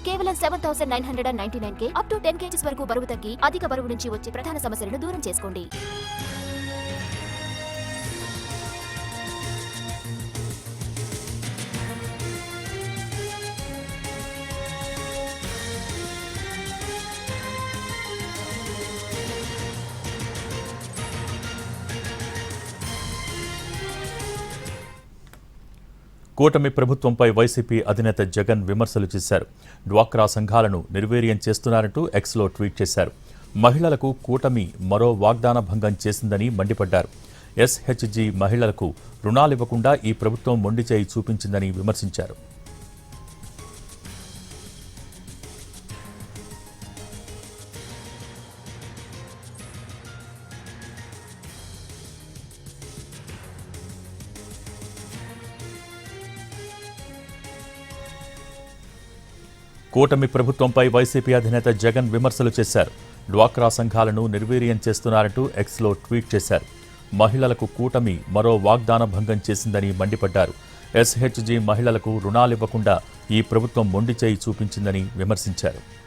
కేవలం 7,999K up to 10 kgs వరకు బరువు తగ్గి అధిక బరువు నుంచి వచ్చే ప్రధాన సమస్యలను దూరం చేసుకోండి. కూటమి ప్రభుత్వంపై వైసీపీ అధినేత జగన్ విమర్శలు చేశారు. డ్వాక్రా సంఘాలను నిర్వీర్యం చేస్తున్నారంటూ ఎక్స్లో ట్వీట్ చేశారు. మహిళలకు కూటమి మరో వాగ్దాన భంగం చేసిందని మండిపడ్డారు. ఎస్హెచ్జీ మహిళలకు రుణాలివ్వకుండా ఈ ప్రభుత్వం మొండిచేయి చూపించిందని విమర్శించారు. కూటమి ప్రభుత్వంపై వైసీపీ అధినేత జగన్ విమర్శలు చేశారు. డ్వాక్రా సంఘాలను నిర్వీర్యం చేస్తున్నారంటూ ఎక్స్లో ట్వీట్ చేశారు. మహిళలకు కూటమి మరో వాగ్దాన భంగం చేసిందని మండిపడ్డారు. ఎస్హెచ్జీ మహిళలకు రుణాలివ్వకుండా ఈ ప్రభుత్వం మొండిచేయి చూపించిందని విమర్శించారు.